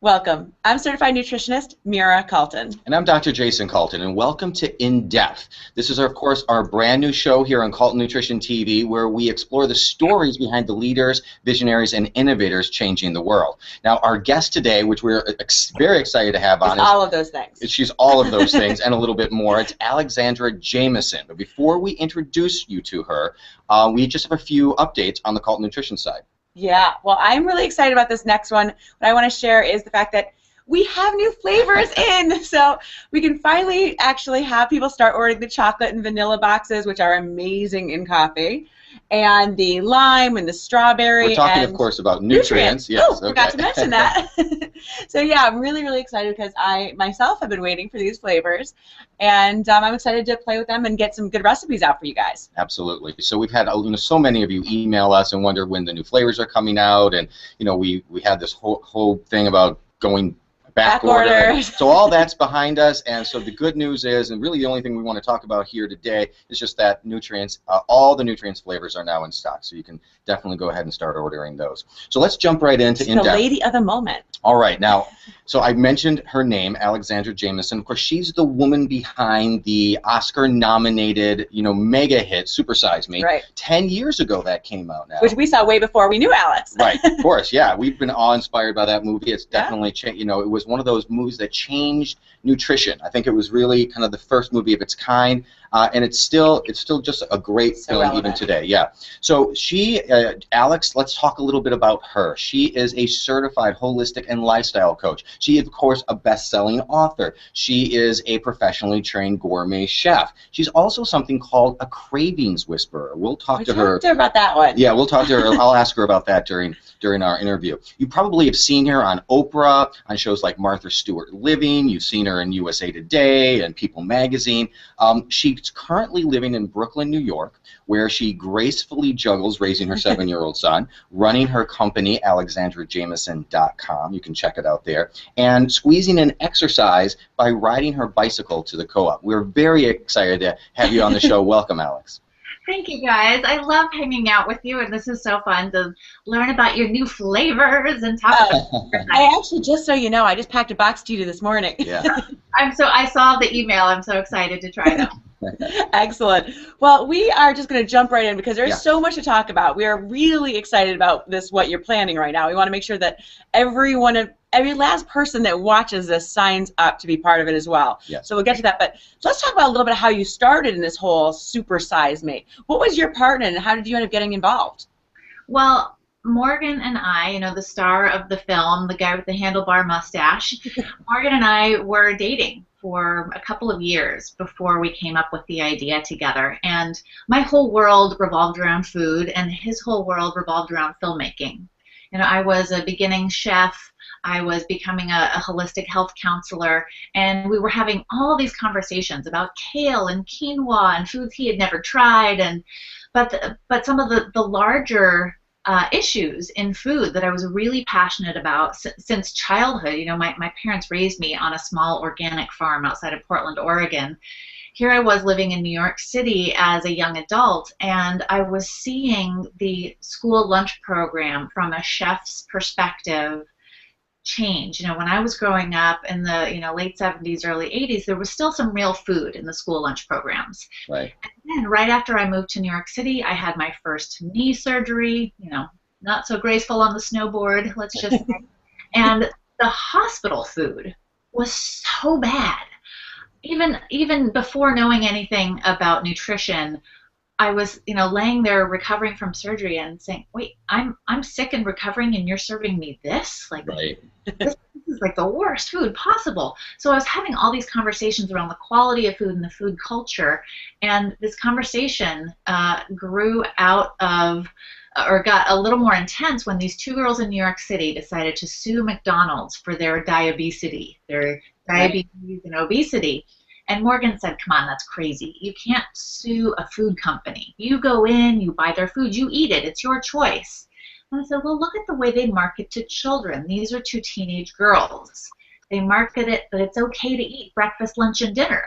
Welcome. I'm certified nutritionist Mira Calton. And I'm Dr. Jason Calton, and welcome to In Depth. This is, of course, our brand new show here on Calton Nutrition TV, where we explore the stories behind the leaders, visionaries, and innovators changing the world. Now, our guest today, which we're very excited to have on, is all of those things. She's all of those things and a little bit more. It's Alexandra Jamieson. But before we introduce you to her, we just have a few updates on the Calton Nutrition side. Yeah, well, I'm really excited about this next one. What I want to share is the fact that we have new flavors in, so we can finally actually have people start ordering the chocolate and vanilla boxes, which are amazing in coffee, and the lime and the strawberry. We're talking, of course, about nutrients. Yes, oh, forgot to mention that. So yeah, I'm really, really excited because I myself have been waiting for these flavors, and I'm excited to play with them and get some good recipes out for you guys. Absolutely. So we've had so many of you email us and wonder when the new flavors are coming out, and we had this whole thing about going back order. So all that's behind us, and so the good news is, and really the only thing we want to talk about here today is just that nutrients, all the nutrients flavors are now in stock, so you can definitely go ahead and start ordering those. So let's jump right into In Depth. The lady of the moment. All right, now, so I mentioned her name, Alexandra Jamieson. Of course, she's the woman behind the Oscar-nominated, mega hit, Super Size Me. Right. 10 years ago that came out now. Which we saw way before we knew Alex. Right, of course, yeah. We've been awe-inspired by that movie. It's definitely, it was one of those movies that changed nutrition. I think it was really kind of the first movie of its kind, and it's still just a great film even today. Yeah. So she, Alex, let's talk a little bit about her. She is a certified holistic and lifestyle coach. She is, of course, a best-selling author. She is a professionally trained gourmet chef. She's also something called a cravings whisperer. We'll talk to her about that one. Yeah, we'll talk to her. I'll ask her about that during our interview. You probably have seen her on Oprah, on shows like Martha Stewart Living. You've seen her in USA Today and People Magazine. She's currently living in Brooklyn, New York, where she gracefully juggles raising her 7-year-old son, running her company, alexandrajamieson.com. You can check it out there, and squeezing in exercise by riding her bicycle to the co-op. We're very excited to have you on the show. Welcome, Alex. Thank you, guys. I love hanging out with you, and this is so fun to learn about your new flavors and talk about I actually, just so you know, I just packed a box to you this morning. Yeah. I saw the email. I'm so excited to try them. Excellent. Well, we are just going to jump right in because there's so much to talk about. We are really excited about what you're planning right now. We want to make sure that every last person that watches this signs up to be part of it as well. Yes. So we'll get to that. But let's talk about a little bit of how you started in this whole Super Size Me. What was your part in it, and how did you end up getting involved? Well, Morgan and I, the star of the film, the guy with the handlebar mustache, Morgan and I were dating for a couple of years before we came up with the idea together. And my whole world revolved around food, and his whole world revolved around filmmaking. I was a beginning chef. I was becoming a holistic health counselor, and we were having all these conversations about kale and quinoa and foods he had never tried, but some of the larger issues in food that I was really passionate about since childhood. My parents raised me on a small organic farm outside of Portland, Oregon. Here I was living in New York City as a young adult, and I was seeing the school lunch program from a chef's perspective change. When I was growing up in the late 70s, early 80s, there was still some real food in the school lunch programs. Right. And then right after I moved to New York City, I had my first knee surgery, not so graceful on the snowboard, let's just say. And the hospital food was so bad. Even before knowing anything about nutrition, I was, laying there recovering from surgery and saying, "Wait, I'm sick and recovering, and you're serving me this? Right. This is like the worst food possible." So I was having all these conversations around the quality of food and the food culture, and this conversation grew out of, or got a little more intense when these two girls in New York City decided to sue McDonald's for their diabetes and obesity. And Morgan said, "Come on, that's crazy. You can't sue a food company. You go in, you buy their food, you eat it. It's your choice." And I said, "Well, look at the way they market to children. These are two teenage girls. They market it that it's okay to eat breakfast, lunch, and dinner.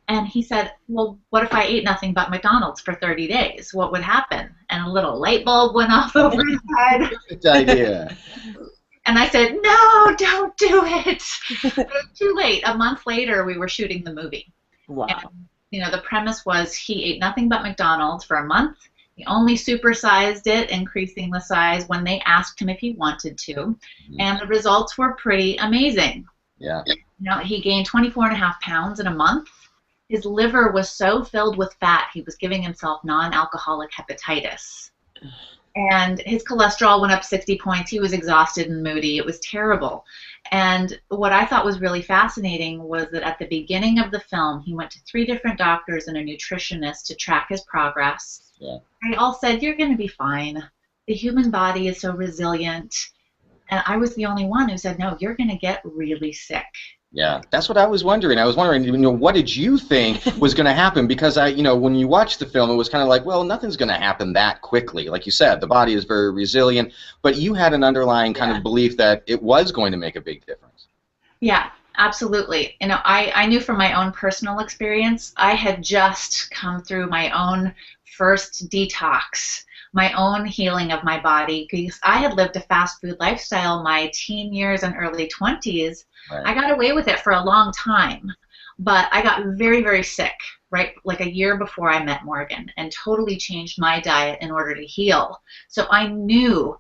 And he said, well, what if I ate nothing but McDonald's for 30 days? What would happen? And a little light bulb went off over his head. Good idea. And I said, no, don't do it. But it was too late. A month later, we were shooting the movie. Wow. And, the premise was he ate nothing but McDonald's for a month. He only supersized it, increasing the size when they asked him if he wanted to. Mm-hmm. And the results were pretty amazing. Yeah. He gained 24.5 pounds in a month. His liver was so filled with fat, he was giving himself non-alcoholic hepatitis. And his cholesterol went up 60 points. He was exhausted and moody. It was terrible. And what I thought was really fascinating was that at the beginning of the film, he went to 3 different doctors and a nutritionist to track his progress. Yeah. They all said, you're going to be fine. The human body is so resilient. And I was the only one who said, no, you're going to get really sick. Yeah, that's what I was wondering. I was wondering, what did you think was going to happen? Because when you watch the film, it was kind of like, well, nothing's going to happen that quickly. Like you said, the body is very resilient, but you had an underlying kind of belief that it was going to make a big difference. Yeah, absolutely. I knew from my own personal experience, I had just come through my own first detox, my own healing of my body, because I had lived a fast food lifestyle my teen years and early 20s. Right. I got away with it for a long time, but I got very, very sick, right, like a year before I met Morgan, and totally changed my diet in order to heal. So I knew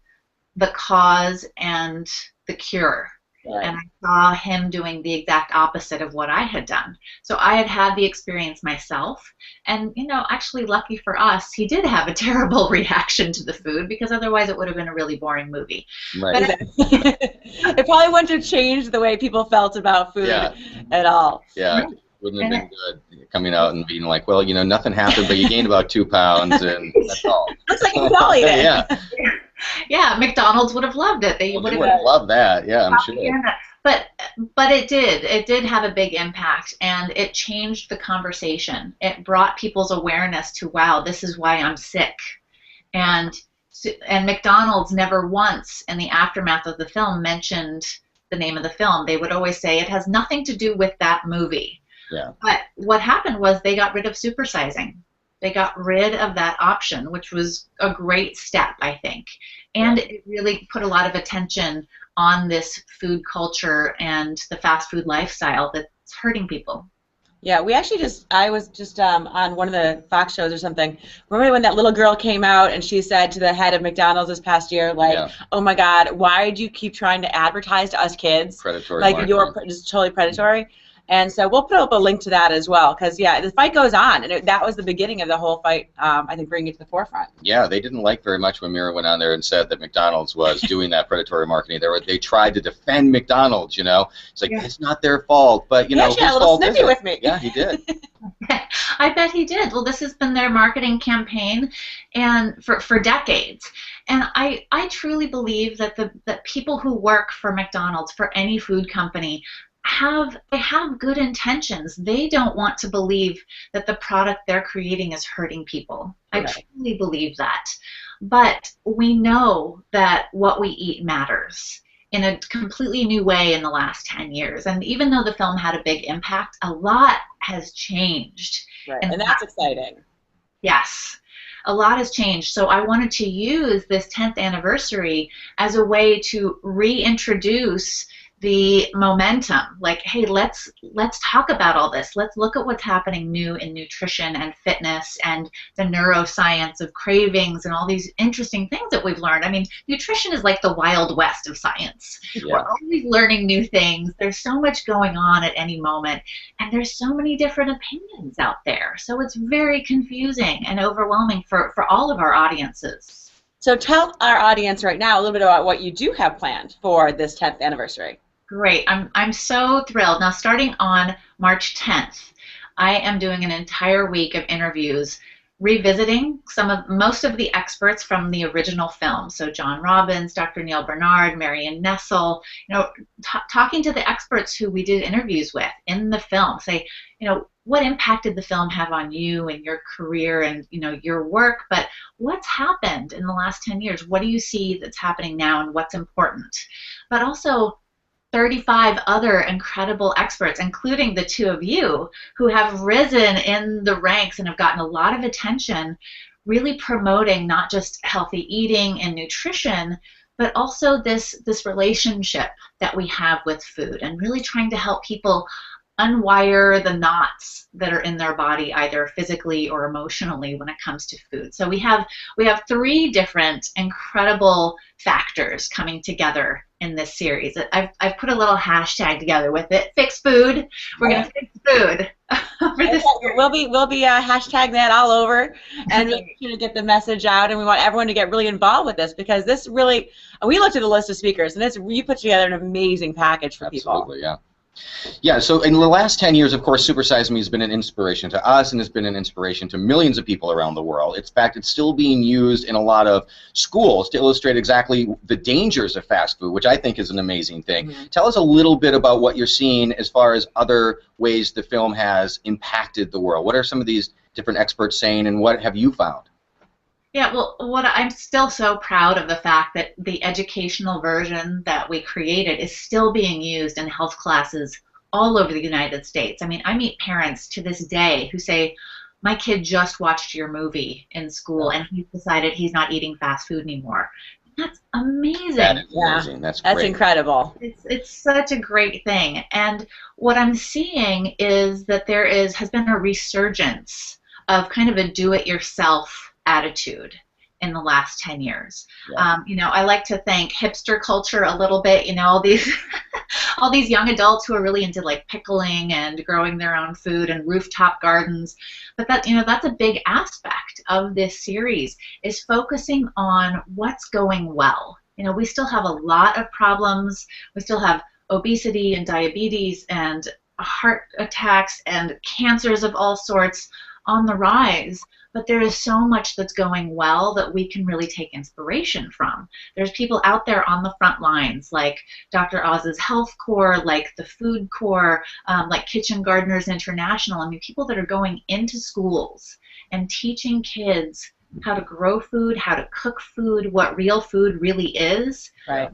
the cause and the cure. Right. And I saw him doing the exact opposite of what I had done. So I had had the experience myself. And, actually lucky for us, he did have a terrible reaction to the food, because otherwise it would have been a really boring movie. Right. But it probably wouldn't have changed the way people felt about food at all. Yeah. Right. Wouldn't have been good coming out and being like, well, nothing happened, but you gained about 2 pounds, and that's all. Looks like you could all eat it. Yeah. Yeah, McDonald's would have loved it. They would have loved that. Yeah, I'm sure. But it did. It did have a big impact, and it changed the conversation. It brought people's awareness to, wow, this is why I'm sick. And McDonald's never once in the aftermath of the film mentioned the name of the film. They would always say it has nothing to do with that movie. Yeah. But what happened was they got rid of supersizing. They got rid of that option, which was a great step, I think. And it really put a lot of attention on this food culture and the fast food lifestyle that's hurting people. Yeah, I was just on one of the Fox shows or something. Remember when that little girl came out and she said to the head of McDonald's this past year, oh my God, why do you keep trying to advertise to us kids? Predatory. Like you're just totally predatory. And so we'll put up a link to that as well, because, the fight goes on, and that was the beginning of the whole fight, I think, bringing it to the forefront. Yeah, they didn't like very much when Mira went on there and said that McDonald's was doing that predatory marketing. They tried to defend McDonald's, It's like, it's not their fault, but, He actually had a little snippy with me. Yeah, he did. I bet he did. Well, this has been their marketing campaign and for decades. And I truly believe that that people who work for McDonald's, for any food company, they have good intentions. They don't want to believe that the product they're creating is hurting people. I truly believe that. But we know that what we eat matters in a completely new way in the last 10 years. And even though the film had a big impact, a lot has changed. Right. And that's exciting. Yes. A lot has changed. So I wanted to use this 10th anniversary as a way to reintroduce the momentum. Like, hey, let's talk about all this. Let's look at what's happening new in nutrition and fitness and the neuroscience of cravings and all these interesting things that we've learned. I mean, nutrition is like the Wild West of science. Yeah. We're always learning new things. There's so much going on at any moment, and there's so many different opinions out there. So it's very confusing and overwhelming for all of our audiences. So tell our audience right now a little bit about what you do have planned for this 10th anniversary. Great. I'm so thrilled. Now, starting on March 10th, I am doing an entire week of interviews revisiting most of the experts from the original film. So John Robbins, Dr. Neil Bernard, Marion Nessel, talking to the experts who we did interviews with in the film. Say, what impact did the film have on you and your career and, your work? But what's happened in the last 10 years? What do you see that's happening now and what's important? But also, 35 other incredible experts, including the two of you, who have risen in the ranks and have gotten a lot of attention, really promoting not just healthy eating and nutrition, but also this relationship that we have with food, and really trying to help people unwire the knots that are in their body, either physically or emotionally, when it comes to food. So we have 3 different incredible factors coming together in this series. I've put a little hashtag together with it. Fix food. We're gonna fix food. For this we'll be hashtagging that all over, and make sure to get the message out. And we want everyone to get really involved with this, because this really, we looked at the list of speakers, and you put together an amazing package for people. Absolutely, yeah. Yeah, so in the last 10 years, of course, Super Size Me has been an inspiration to us and has been an inspiration to millions of people around the world. In fact, it's still being used in a lot of schools to illustrate exactly the dangers of fast food, which I think is an amazing thing. Mm-hmm. Tell us a little bit about what you're seeing as far as other ways the film has impacted the world. What are some of these different experts saying, and what have you found? Yeah, well, I'm still so proud of the fact that the educational version that we created is still being used in health classes all over the United States. I mean, I meet parents to this day who say, my kid just watched your movie in school and he's decided he's not eating fast food anymore. That's amazing. That is amazing. That's great. That's incredible. It's such a great thing. And what I'm seeing is that there has been a resurgence of kind of a do-it-yourself attitude in the last 10 years. Yeah. I like to thank hipster culture a little bit, all these all these young adults who are really into like pickling and growing their own food and rooftop gardens. But that's a big aspect of this series, is focusing on what's going well. We still have a lot of problems. We still have obesity and diabetes and heart attacks and cancers of all sorts on the rise. But there is so much that's going well that we can really take inspiration from. There's people out there on the front lines, like Dr. Oz's Health Corps, like the Food Corps, like Kitchen Gardeners International. I mean, people that are going into schools and teaching kids how to grow food, how to cook food, what real food really is. Right.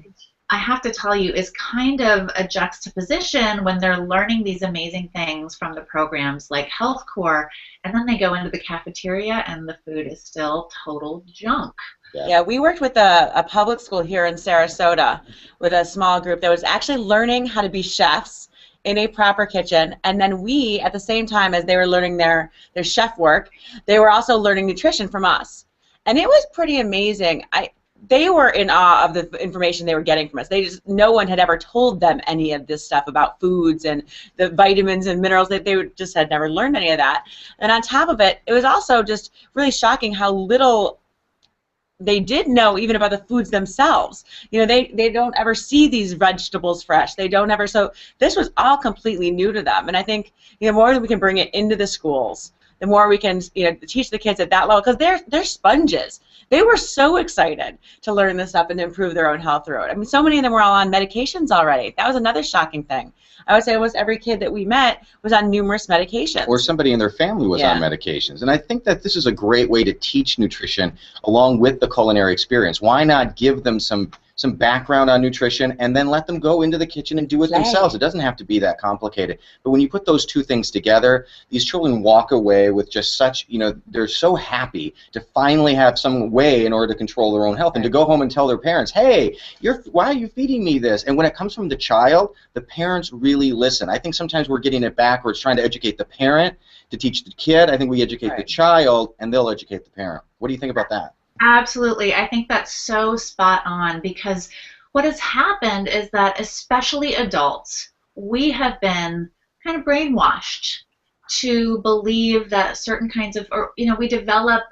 I have to tell you, is kind of a juxtaposition when they're learning these amazing things from the programs like Health Corps, and then they go into the cafeteria and the food is still total junk. Yeah, we worked with a public school here in Sarasota with a small group that was actually learning how to be chefs in a proper kitchen, and then we, at the same time as they were learning their chef work, they were also learning nutrition from us. And it was pretty amazing. They were in awe of the information they were getting from us. No one had ever told them any of this stuff about foods and the vitamins and minerals. They just had never learned any of that. And on top of it, it was also just really shocking how little they did know even about the foods themselves. They don't ever see these vegetables fresh. They don't ever. So this was all completely new to them. And I think the more that we can bring it into the schools, the more we can teach the kids at that level, because they're sponges. They were so excited to learn this stuff and to improve their own health through it. I mean, so many of them were all on medications already. That was another shocking thing. I would say almost every kid that we met was on numerous medications. Or somebody in their family was on medications. And I think that this is a great way to teach nutrition along with the culinary experience. Why not give them some background on nutrition and then let them go into the kitchen and do it themselves? It doesn't have to be that complicated. But when you put those two things together, these children walk away with just such, they're so happy to finally have some way in order to control their own health and to go home and tell their parents, hey, why are you feeding me this? And when it comes from the child, the parents really listen. I think sometimes we're getting it backwards, trying to educate the parent to teach the kid. I think we educate the child and they'll educate the parent. What do you think about that? Absolutely. I think that's so spot on, because what has happened is that especially adults, we have been kind of brainwashed to believe that certain kinds of, we develop,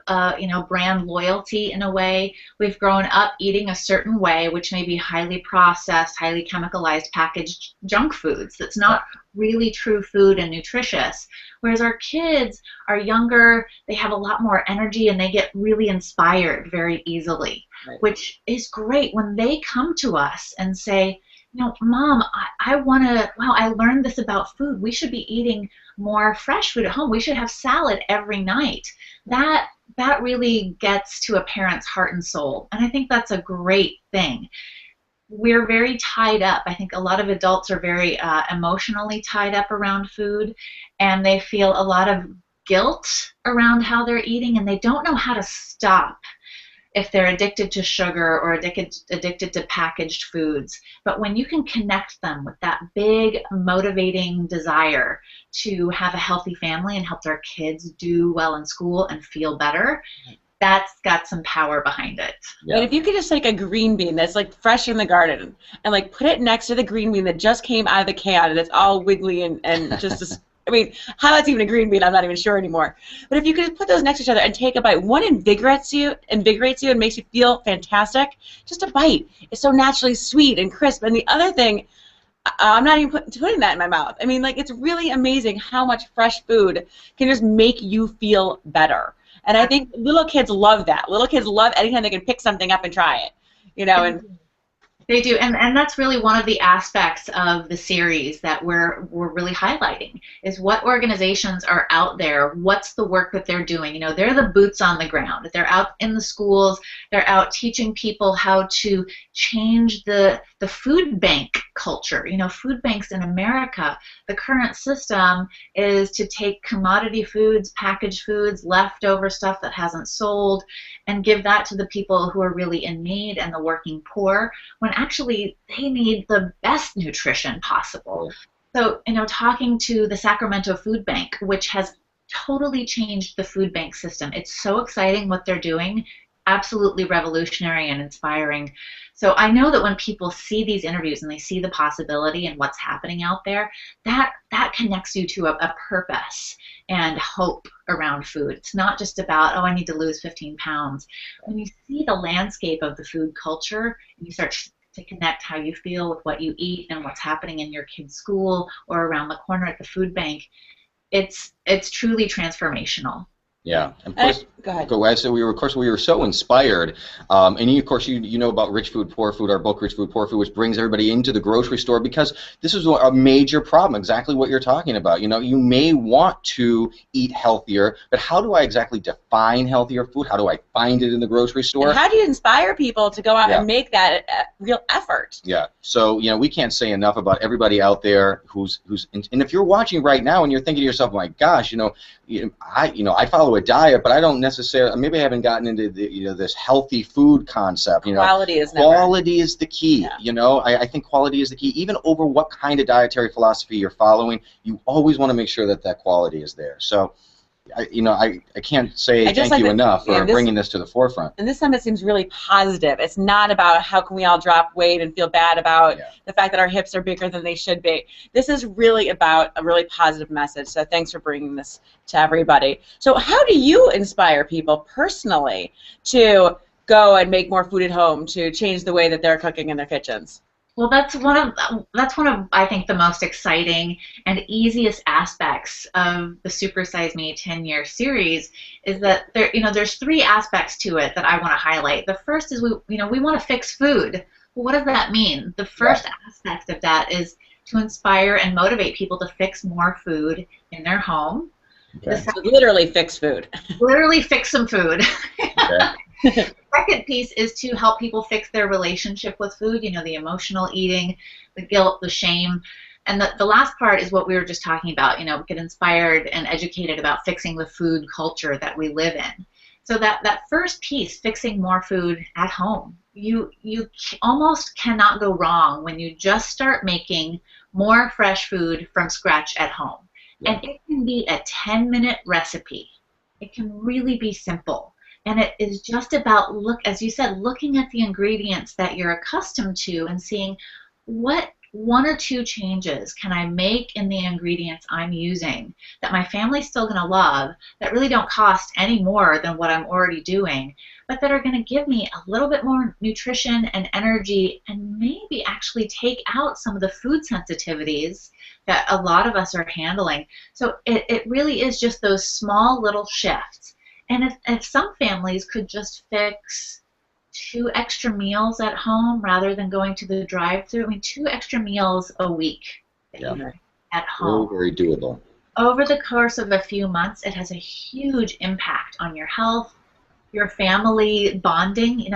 brand loyalty in a way. We've grown up eating a certain way, which may be highly processed, highly chemicalized, packaged junk foods. That's not really true food and nutritious. Whereas our kids are younger, they have a lot more energy, and they get really inspired very easily, which is great when they come to us and say, Mom, I want to, I learned this about food. We should be eating more fresh food at home. We should have salad every night. That really gets to a parent's heart and soul, and I think that's a great thing. we're very tied up. I think a lot of adults are very emotionally tied up around food, and they feel a lot of guilt around how they're eating, and they don't know how to stop if they're addicted to sugar or addicted to packaged foods. But when you can connect them with that big motivating desire to have a healthy family and help their kids do well in school and feel better, that's got some power behind it. Yeah. And if you could just take a green bean that's like fresh in the garden and like put it next to the green bean that just came out of the can and it's all wiggly and just I mean, how that's even a green bean, I'm not even sure anymore. But if you could just put those next to each other and take a bite, one invigorates you and makes you feel fantastic. Just a bite. It's so naturally sweet and crisp. And the other thing, I'm not even putting that in my mouth. I mean, like, it's really amazing how much fresh food can just make you feel better. And I think little kids love that. Little kids love anytime they can pick something up and try it, you know. And they do, and that's really one of the aspects of the series that we're really highlighting is what organizations are out there, what's the work that they're doing. You know, they're the boots on the ground. They're out in the schools. They're out teaching people how to change the food bank culture. You know, food banks in America, the current system is to take commodity foods, packaged foods, leftover stuff that hasn't sold, and give that to the people who are really in need and the working poor, when actually they need the best nutrition possible. So, you know, talking to the Sacramento Food Bank, which has totally changed the food bank system. It's so exciting what they're doing, absolutely revolutionary and inspiring. So I know that when people see these interviews and they see the possibility and what's happening out there, that connects you to a purpose and hope around food. It's not just about, oh, I need to lose 15 pounds. When you see the landscape of the food culture, and you start to connect how you feel with what you eat and what's happening in your kid's school or around the corner at the food bank, it's truly transformational. Yeah, and plus, go ahead. So we were so inspired, and you, of course, you know about Rich Food, Poor Food, our book Rich Food, Poor Food, which brings everybody into the grocery store because this is a major problem. Exactly what you're talking about. You know, you may want to eat healthier, but how do I exactly define healthier food? How do I find it in the grocery store? And how do you inspire people to go out and make that a real effort? Yeah. So you know, we can't say enough about everybody out there who's and if you're watching right now and you're thinking to yourself, my gosh, I follow a diet, but I don't necessarily. Maybe I haven't gotten into the this healthy food concept. Quality is the key. Yeah. You know, I think quality is the key. Even over what kind of dietary philosophy you're following, you always want to make sure that quality is there. So, I can't say thank you enough for bringing this to the forefront. And this summit seems really positive. It's not about how can we all drop weight and feel bad about the fact that our hips are bigger than they should be. This is really about a really positive message. So thanks for bringing this to everybody. So how do you inspire people personally to go and make more food at home, to change the way that they're cooking in their kitchens? Well, that's one of I think the most exciting and easiest aspects of the Super Size Me 10-year series is that there's three aspects to it that I want to highlight. The first is we want to fix food. Well, what does that mean? The first aspect of that is to inspire and motivate people to fix more food in their home. Okay. Literally fix food. Literally fix some food. Okay. The second piece is to help people fix their relationship with food, the emotional eating, the guilt, the shame. And the last part is what we were just talking about, get inspired and educated about fixing the food culture that we live in. So that first piece, fixing more food at home, you almost cannot go wrong when you just start making more fresh food from scratch at home. Yeah. And it can be a 10-minute recipe. It can really be simple. And it is just about, as you said, looking at the ingredients that you're accustomed to and seeing what one or two changes can I make in the ingredients I'm using that my family's still going to love, that really don't cost any more than what I'm already doing, but that are going to give me a little bit more nutrition and energy and maybe actually take out some of the food sensitivities that a lot of us are handling. So it really is just those small little shifts. And if some families could just fix 2 extra meals at home rather than going to the drive-thru, 2 extra meals a week at home. Very doable. Over the course of a few months, it has a huge impact on your health, your family bonding.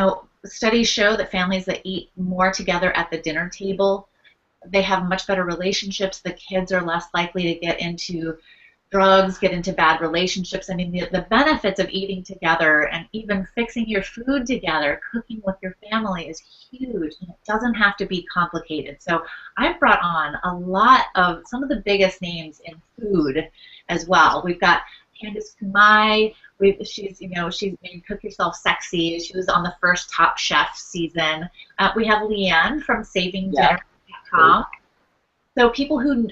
studies show that families that eat more together at the dinner table, they have much better relationships. The kids are less likely to get into drugs, get into bad relationships. I mean, the benefits of eating together and even fixing your food together, cooking with your family is huge, and it doesn't have to be complicated. So I've brought on a lot of some of the biggest names in food as well. We've got Candice Kumai. She's made Cook Yourself Sexy. She was on the first Top Chef season. We have Leanne from SavingDinner.com. So people who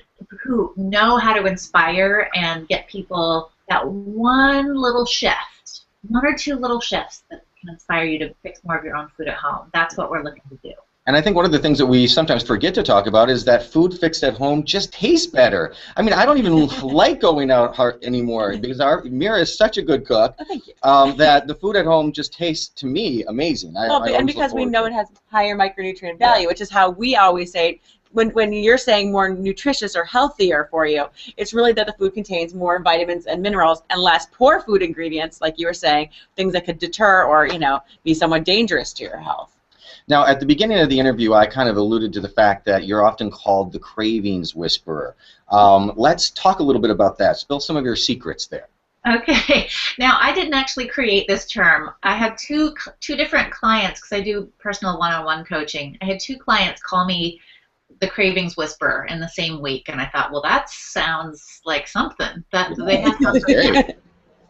know how to inspire and get people that one little shift, one or two little shifts that can inspire you to fix more of your own food at home. That's what we're looking to do. And I think one of the things that we sometimes forget to talk about is that food fixed at home just tastes better. I mean, I don't even like going out anymore because Mira is such a good cook that the food at home just tastes, to me, amazing. And because we know it has higher micronutrient value, which is how we always say, when you're saying more nutritious or healthier for you, it's really that the food contains more vitamins and minerals and less poor food ingredients, like you were saying, things that could deter or, be somewhat dangerous to your health. Now, at the beginning of the interview, I kind of alluded to the fact that you're often called the cravings whisperer. Let's talk a little bit about that. Spill some of your secrets there. Okay. Now, I didn't actually create this term. I had two different clients, because I do personal one-on-one coaching. I had two clients call me the cravings whisperer in the same week, and I thought, well, that sounds like something. That they have something.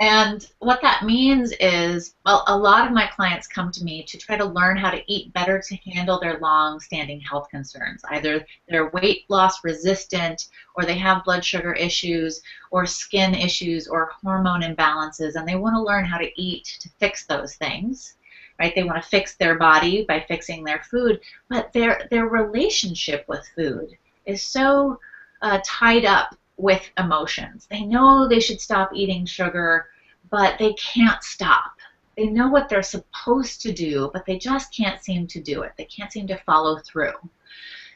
And what that means is, well, a lot of my clients come to me to try to learn how to eat better to handle their long-standing health concerns. Either they're weight loss resistant, or they have blood sugar issues, or skin issues, or hormone imbalances, and they want to learn how to eat to fix those things. Right? They want to fix their body by fixing their food, but their relationship with food is so tied up with emotions. They know they should stop eating sugar, but they can't stop. They know what they're supposed to do, but they just can't seem to do it. They can't seem to follow through.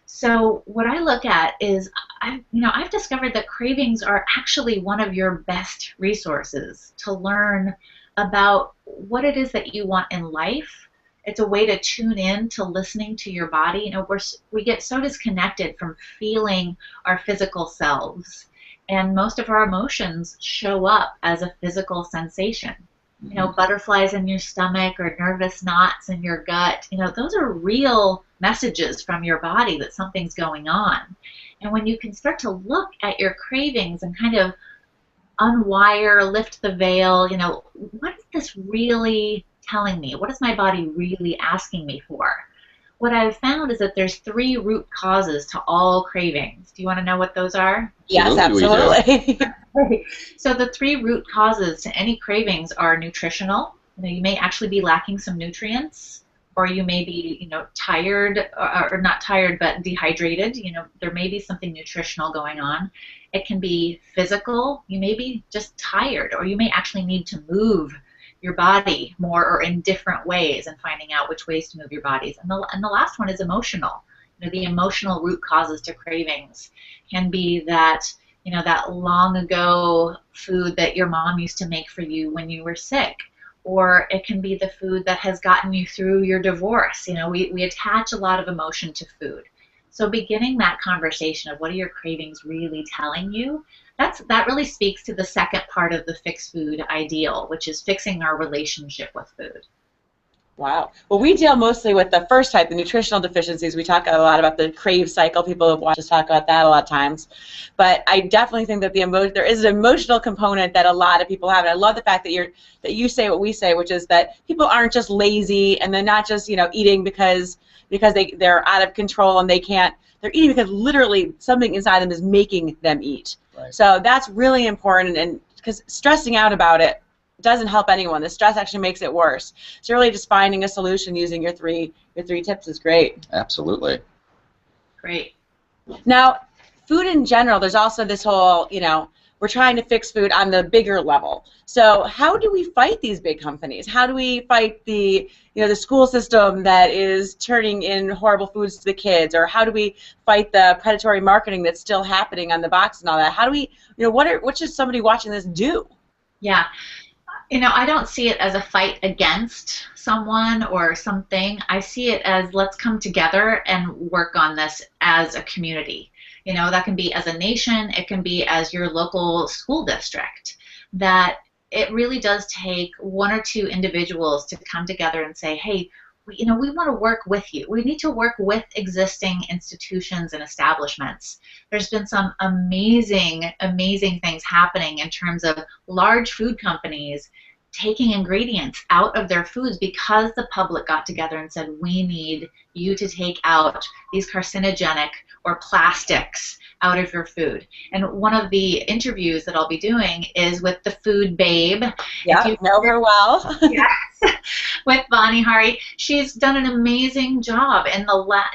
So what I look at is, I've discovered that cravings are actually one of your best resources to learn about what it is that you want in life. It's a way to tune in to listening to your body. We get so disconnected from feeling our physical selves, and most of our emotions show up as a physical sensation. Butterflies in your stomach or nervous knots in your gut. Those are real messages from your body that something's going on. And when you can start to look at your cravings and kind of unwire, lift the veil, what is this really telling me? What is my body really asking me for? What I've found is that there's 3 root causes to all cravings. Do you want to know what those are? Yes, absolutely. So the 3 root causes to any cravings are nutritional. You may actually be lacking some nutrients, or you may be, tired, or not tired, but dehydrated. There may be something nutritional going on. It can be physical. You may be just tired, or you may actually need to move your body more or in different ways, and finding out which ways to move your bodies. And the last one is emotional. The emotional root causes to cravings can be that, that long ago food that your mom used to make for you when you were sick. Or it can be the food that has gotten you through your divorce. We attach a lot of emotion to food. So beginning that conversation of what are your cravings really telling you, that really speaks to the second part of the fixed food ideal, which is fixing our relationship with food. Wow. Well, we deal mostly with the first type, the nutritional deficiencies. We talk a lot about the crave cycle. People have watched us talk about that a lot of times. But I definitely think that there is an emotional component that a lot of people have. And I love the fact that you say what we say, which is that people aren't just lazy, and they're not just eating because they're out of control and they can't. They're eating because literally something inside them is making them eat. Right. So that's really important, and because stressing out about it doesn't help anyone. The stress actually makes it worse. So really just finding a solution using your three tips is great. Absolutely. Great. Now, food in general, there's also this whole, we're trying to fix food on the bigger level. So how do we fight these big companies? How do we fight the school system that is turning in horrible foods to the kids? Or how do we fight the predatory marketing that's still happening on the box and all that? How do we, what should somebody watching this do? Yeah. I don't see it as a fight against someone or something. I see it as let's come together and work on this as a community. That can be as a nation, it can be as your local school district. That it really does take one or two individuals to come together and say, hey, we want to work with you. We need to work with existing institutions and establishments. There's been some amazing, amazing things happening in terms of large food companies taking ingredients out of their foods because the public got together and said, we need you to take out these carcinogenic or plastics out of your food. And one of the interviews that I'll be doing is with the food babe. Yeah, you know her well. Yes, with Bonnie Hari. She's done an amazing job in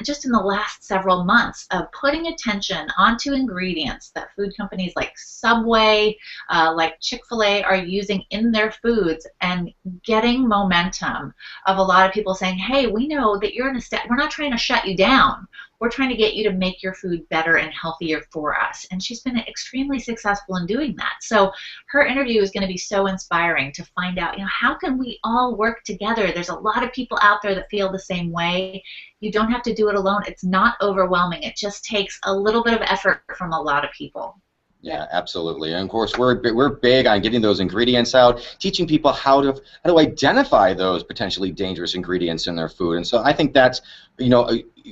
just in the last several months of putting attention onto ingredients that food companies like Subway, like Chick-fil-A are using in their foods, and getting momentum of a lot of people saying, hey, we know that you're in a we're not trying to shut you down. We're trying to get you to make your food better and healthier for us. And she's been extremely successful in doing that. So her interview is going to be so inspiring to find out, how can we all work together? There's a lot of people out there that feel the same way. You don't have to do it alone. It's not overwhelming. It just takes a little bit of effort from a lot of people. Yeah, absolutely. And of course, we're big on getting those ingredients out, teaching people how to identify those potentially dangerous ingredients in their food. And so I think that's,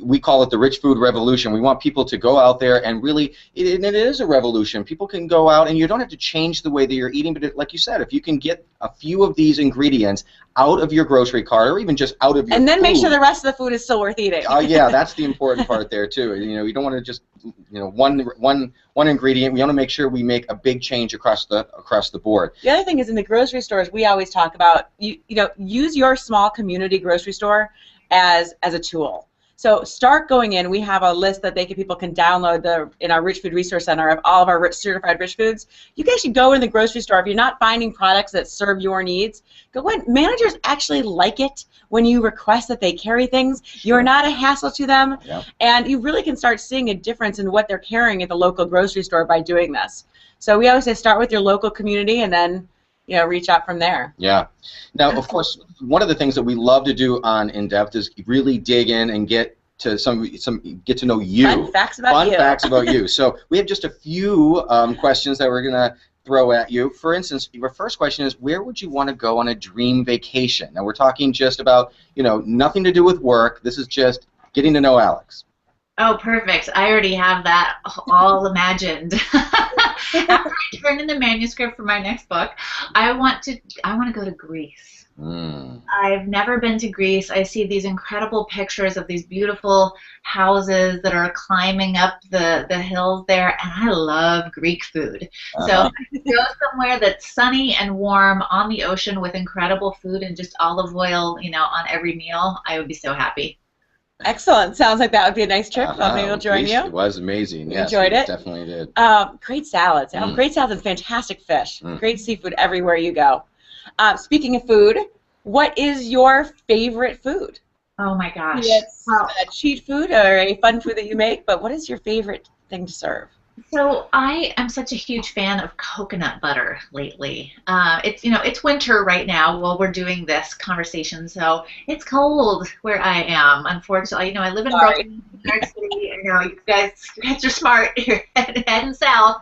we call it the rich food revolution. We want people to go out there and really, and it is a revolution. People can go out, and you don't have to change the way that you're eating, but like you said, if you can get a few of these ingredients out of your grocery cart, or even just out of your and then food, make sure the rest of the food is still worth eating. Oh yeah, that's the important part there too. You don't want to just one ingredient. We want to make sure we make a big change across the board. The other thing is, in the grocery stores, we always talk about use your small community grocery store as a tool. So start going in. We have a list that people can download in our Rich Food Resource Center of all of our certified rich foods. You can actually go in the grocery store. If you're not finding products that serve your needs, go in. Managers actually like it when you request that they carry things. Sure. You're not a hassle to them, yeah. And you really can start seeing a difference in what they're carrying at the local grocery store by doing this. So we always say start with your local community and then reach out from there. Yeah. Now, of course, one of the things that we love to do on In Depth is really dig in and get to get to know you. Fun facts about you. Fun facts about you. So we have just a few questions that we're gonna throw at you. For instance, your first question is, where would you want to go on a dream vacation? Now we're talking just about nothing to do with work. This is just getting to know Alex. Oh, perfect. I already have that all imagined. After I turn in the manuscript for my next book, I want to go to Greece. I've never been to Greece. I see these incredible pictures of these beautiful houses that are climbing up the hills there, and I love Greek food. So if I could go somewhere that's sunny and warm on the ocean with incredible food and just olive oil, on every meal, I would be so happy. Excellent. Sounds like that would be a nice trip. Somebody will join you. It was amazing. Yes, enjoyed it? Definitely did. Great salads. Great salads and fantastic fish. Great seafood everywhere you go. Speaking of food, what is your favorite food? Oh my gosh. It's a cheat food or a fun food that you make, but what is your favorite thing to serve? So I am such a huge fan of coconut butter lately. It's winter right now while we're doing this conversation, so it's cold where I am. Unfortunately, I live in Brooklyn, New York City. You guys are smart. You're heading south,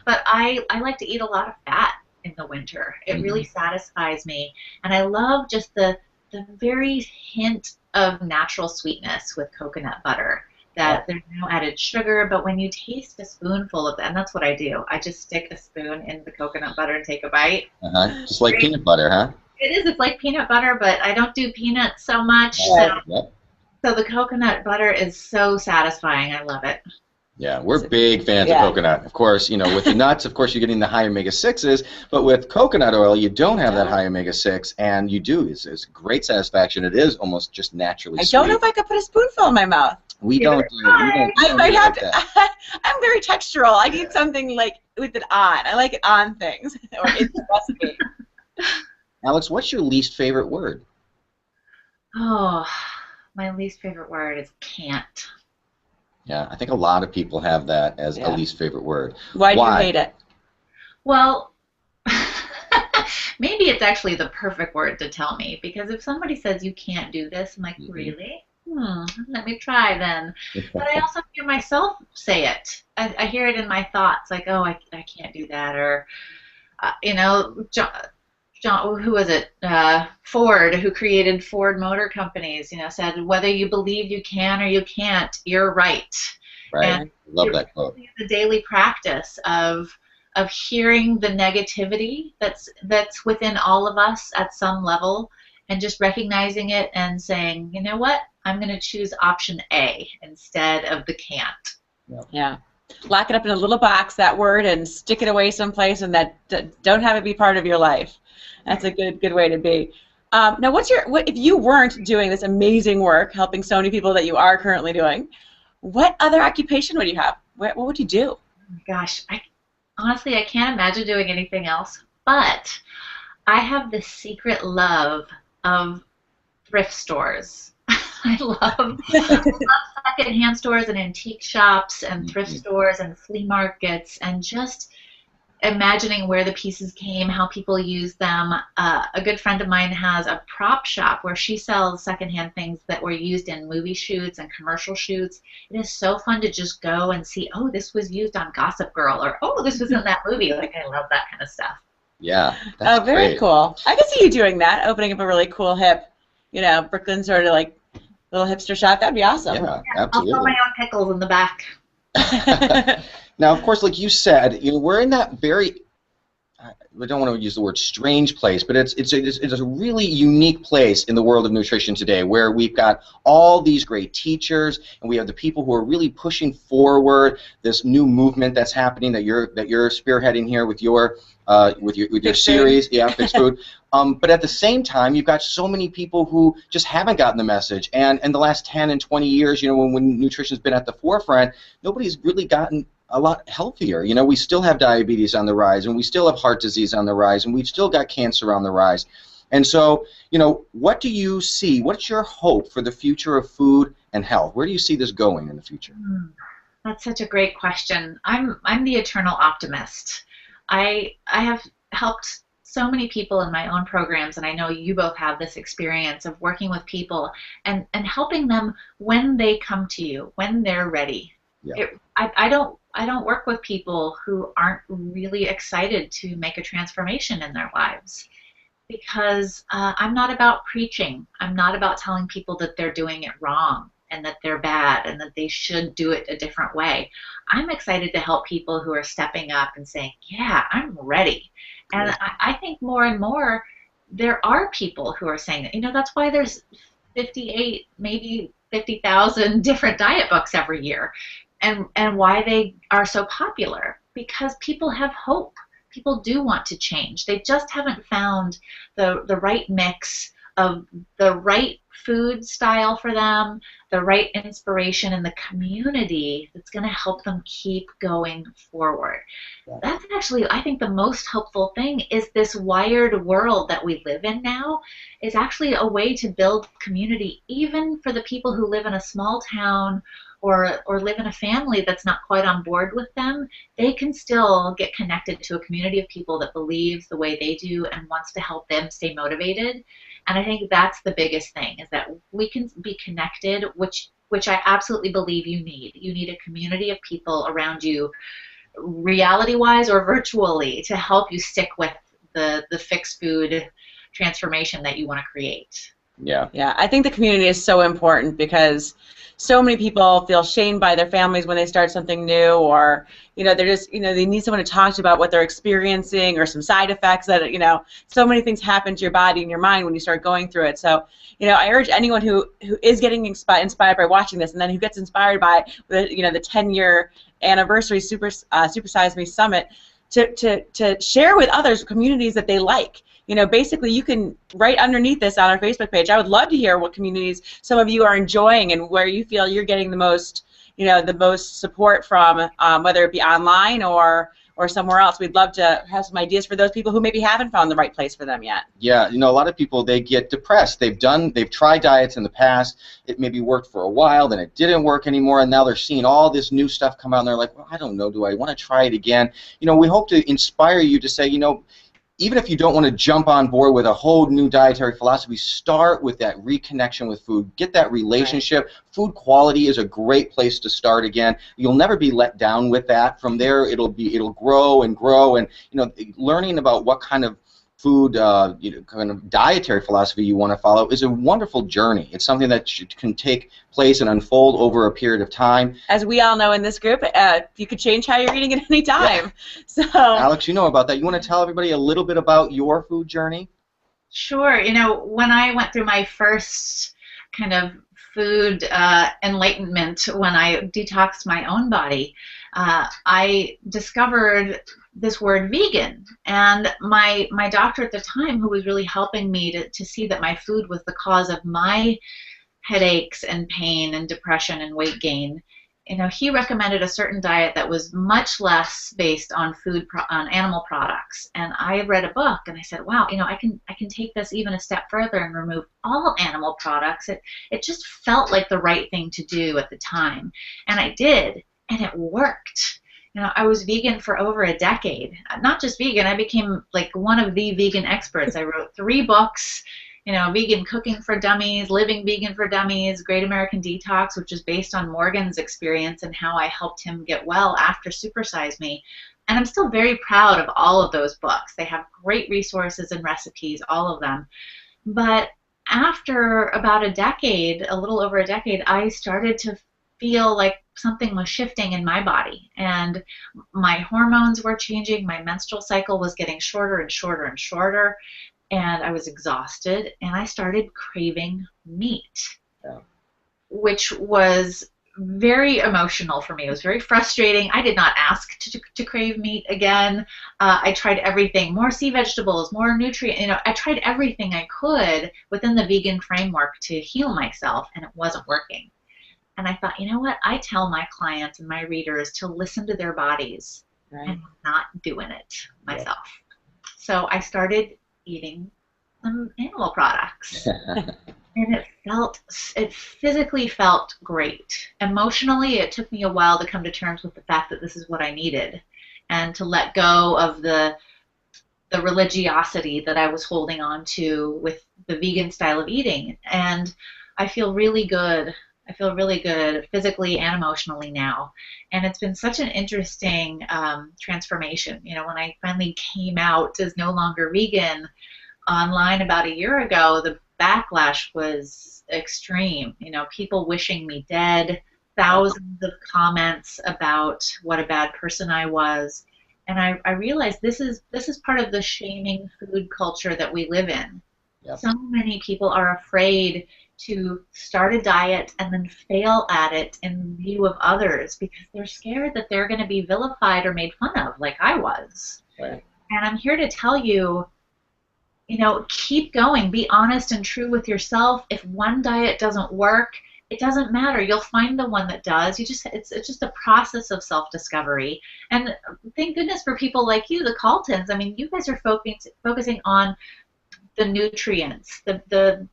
but I like to eat a lot of fat in the winter. It really satisfies me, and I love just the very hint of natural sweetness with coconut butter. That there's no added sugar, but when you taste a spoonful of that, and that's what I do, I just stick a spoon in the coconut butter and take a bite. Just like peanut butter, huh? It is. It's like peanut butter, but I don't do peanuts so much. So the coconut butter is so satisfying. I love it. Yeah, we're big fans of coconut. Of course, with the nuts, of course, you're getting the high omega-6s, but with coconut oil, you don't have that high omega-6, and you do. It's great satisfaction. It is almost just naturally sweet. I don't know if I could put a spoonful in my mouth. We don't do it. I might have to. I'm very textural. I need something with it on. I like it on things, or it's a recipe. Alex, what's your least favorite word? Oh, my least favorite word is can't. Yeah, I think a lot of people have that as a least favorite word. Why do you hate it? Well, maybe it's actually the perfect word to tell me, because if somebody says you can't do this, I'm like, really? Let me try then. But I also hear myself say it. I hear it in my thoughts, like, oh, I can't do that, or John, who was it? Ford, who created Ford Motor Companies, said, whether you believe you can or you can't, you're right. Right. And Love that quote. The daily practice of hearing the negativity that's within all of us at some level, and just recognizing it and saying, you know what, I'm going to choose option A instead of the can't. Yeah. Lock it up in a little box, that word, and stick it away someplace, and don't have it be part of your life. That's a good way to be. Now, if you weren't doing this amazing work, helping so many people that you are currently doing, what other occupation would you have? What would you do? Oh my gosh, honestly, I can't imagine doing anything else. But I have this secret love of thrift stores. I love secondhand stores and antique shops and thrift stores and flea markets, and just imagining where the pieces came, how people use them. A good friend of mine has a prop shop where she sells secondhand things that were used in movie shoots and commercial shoots. It is so fun to just go and see, oh, this was used on Gossip Girl, or oh, this was in that movie. Like, I love that kind of stuff. Yeah, that's very great. Cool. I can see you doing that, opening up a really cool hip, Brooklyn sort of like little hipster shop. That'd be awesome. Yeah, absolutely. I'll sell my own pickles in the back. Now, of course, like you said, we're in that very, I don't want to use the word strange place, but it's a really unique place in the world of nutrition today, where we've got all these great teachers, and we have the people who are really pushing forward this new movement that's happening, that you're spearheading here with your series, Fixed Food. But at the same time, you've got so many people who just haven't gotten the message. And in the last 10 and 20 years, when nutrition's been at the forefront, nobody's really gotten a lot healthier. We still have diabetes on the rise, and we still have heart disease on the rise, and we've still got cancer on the rise. And so, what do you see? What's your hope for the future of food and health? Where do you see this going in the future? That's such a great question. I'm the eternal optimist. I have helped so many people in my own programs, and I know you both have this experience of working with people and helping them when they come to you, when they're ready. Yeah. I don't work with people who aren't really excited to make a transformation in their lives, because I'm not about preaching. I'm not about telling people that they're doing it wrong and that they're bad and that they should do it a different way. I'm excited to help people who are stepping up and saying, yeah, I'm ready. And I think more and more there are people who are saying that. That's why there's 58, maybe 50,000 different diet books every year, and why they are so popular, because people have hope. People do want to change. They just haven't found the right mix of the right food style for them, the right inspiration, and the community that's going to help them keep going forward. Yeah. That's actually, I think, the most helpful thing is this wired world that we live in now is actually a way to build community, even for the people who live in a small town or live in a family that's not quite on board with them. They can still get connected to a community of people that believes the way they do and wants to help them stay motivated. And I think that's the biggest thing, is that we can be connected, which I absolutely believe you need. You need a community of people around you, reality-wise or virtually, to help you stick with the fixed food transformation that you want to create. Yeah. Yeah, I think the community is so important, because so many people feel shamed by their families when they start something new, or they're just they need someone to talk to about what they're experiencing, or some side effects that so many things happen to your body and your mind when you start going through it. So I urge anyone who is getting inspired by watching this, and then who gets inspired by the 10-year anniversary Super Size Me Summit, to share with others communities that they like. Basically, you can write underneath this on our Facebook page. I would love to hear what communities some of you are enjoying and where you feel you're getting the most, the most support from, whether it be online or somewhere else. We'd love to have some ideas for those people who maybe haven't found the right place for them yet. Yeah, a lot of people, they get depressed. They've tried diets in the past. It maybe worked for a while, then it didn't work anymore, and now they're seeing all this new stuff come out, and they're like, well, I don't know, do I want to try it again? We hope to inspire you to say, even if you don't want to jump on board with a whole new dietary philosophy, start with that reconnection with food. Get that relationship. Right. Food quality is a great place to start again. You'll never be let down with that. From there, it'll grow and grow. And learning about what kind of food, kind of dietary philosophy you want to follow is a wonderful journey. It's something that can take place and unfold over a period of time. As we all know in this group, you could change how you're eating at any time. Yeah. So, Alex, you know about that. You want to tell everybody a little bit about your food journey? Sure. When I went through my first kind of food enlightenment, when I detoxed my own body, I discovered this word vegan, and my doctor at the time, who was really helping me to see that my food was the cause of my headaches and pain and depression and weight gain, he recommended a certain diet that was much less based on on animal products. And I read a book and I said, wow, I can take this even a step further and remove all animal products. It just felt like the right thing to do at the time, and I did, and it worked. I was vegan for over a decade. Not just vegan, I became like one of the vegan experts. I wrote 3 books, Vegan Cooking for Dummies, Living Vegan for Dummies, Great American Detox, which is based on Morgan's experience and how I helped him get well after Super Size Me. And I'm still very proud of all of those books. They have great resources and recipes, all of them. But after about a decade, a little over a decade, I started to feel like something was shifting in my body, and my hormones were changing. My menstrual cycle was getting shorter and shorter and shorter, and I was exhausted, and I started craving meat, which was very emotional for me. It was very frustrating. I did not ask to crave meat again. I tried everything, more sea vegetables, more nutrient. I tried everything I could within the vegan framework to heal myself, and it wasn't working. And I thought, you know what? I tell my clients and my readers to listen to their bodies, and I'm not doing it myself. Yeah. So I started eating some animal products, and it physically felt great. Emotionally, it took me a while to come to terms with the fact that this is what I needed, and to let go of the religiosity that I was holding on to with the vegan style of eating. And I feel really good. I feel really good physically and emotionally now. And it's been such an interesting transformation. When I finally came out as no longer vegan online about a year ago, the backlash was extreme. People wishing me dead, thousands of comments about what a bad person I was. And I realized this is part of the shaming food culture that we live in. Yep. So many people are afraid to start a diet and then fail at it in view of others because they're scared that they're going to be vilified or made fun of, like I was. Right. And I'm here to tell you, keep going. Be honest and true with yourself. If one diet doesn't work, it doesn't matter. You'll find the one that does. It's just a process of self-discovery. And thank goodness for people like you, the Caltons. I mean, you guys are focusing on the nutrients, the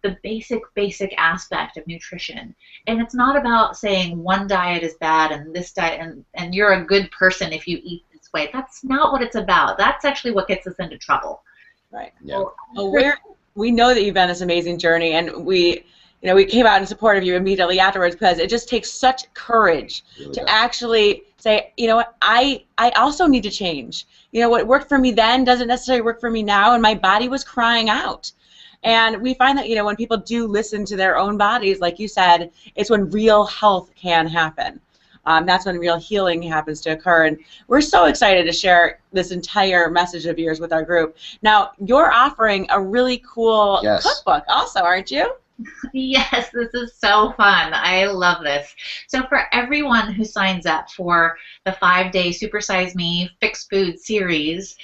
basic aspect of nutrition. And it's not about saying one diet is bad and this diet and you're a good person if you eat this way. That's not what it's about. That's actually what gets us into trouble. Right. Yeah. Well, we know that you've been this amazing journey, and we came out in support of you immediately afterwards because it just takes such courage to actually say, I also need to change. What worked for me then doesn't necessarily work for me now, and my body was crying out. And we find that, when people do listen to their own bodies, like you said, it's when real health can happen. That's when real healing happens to occur. And we're so excited to share this entire message of yours with our group. Now, you're offering a really cool cookbook also, aren't you? Yes, this is so fun. I love this. So for everyone who signs up for the 5-day Super Size Me Fixed Food series,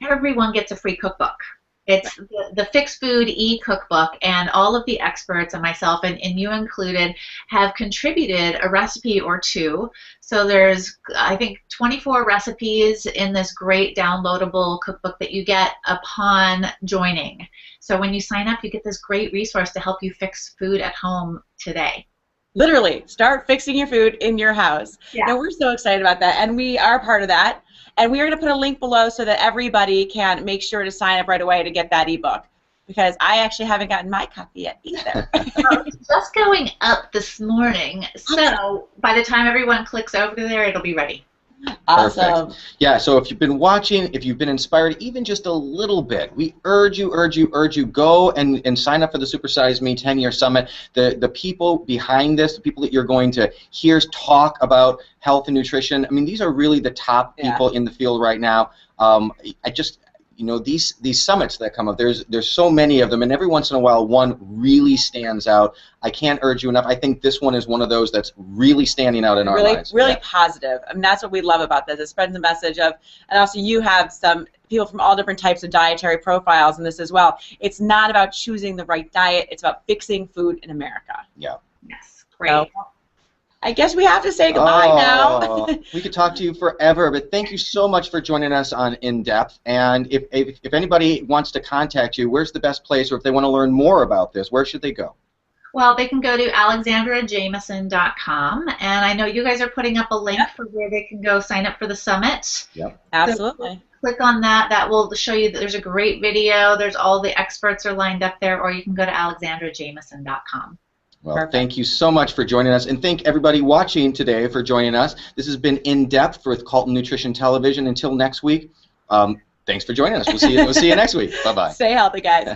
everyone gets a free cookbook. It's the Fixed Food e-cookbook, and all of the experts and myself, and you included, have contributed a recipe or two. So there's, I think, 24 recipes in this great downloadable cookbook that you get upon joining. So when you sign up, you get this great resource to help you fix food at home today. Literally, start fixing your food in your house. Yeah. Now, we're so excited about that, and we are part of that. And we are going to put a link below so that everybody can make sure to sign up right away to get that ebook, because I actually haven't gotten my copy yet either. Well, it's just going up this morning, so by the time everyone clicks over there, it'll be ready. Awesome. Perfect. Yeah, so if you've been watching, if you've been inspired even just a little bit, we urge you, go and sign up for the Super Size Me 10-year summit. The people behind this, the people that you're going to hear talk about health and nutrition, I mean, these are really the top people in the field right now. You know, these summits that come up, there's so many of them, and every once in a while one really stands out. I can't urge you enough. I think this one is one of those that's really standing out in our lives. Really positive. I mean, that's what we love about this. It spreads the message of, and also you have some people from all different types of dietary profiles in this as well. It's not about choosing the right diet. It's about fixing food in America. Yeah. Yes, great. So, I guess we have to say goodbye now. We could talk to you forever, but thank you so much for joining us on In Depth. And if anybody wants to contact you, where's the best place, or if they want to learn more about this, where should they go? Well, they can go to alexandrajamieson.com, and I know you guys are putting up a link for where they can go sign up for the summit. Yep. Absolutely. So click on that. That will show you that there's a great video. There's all the experts are lined up there, or you can go to alexandrajamieson.com. Well, Perfect. Thank you so much for joining us, and thank everybody watching today for joining us. This has been In Depth with Calton Nutrition Television. Until next week, thanks for joining us. We'll see you next week. Bye-bye. Stay healthy, guys.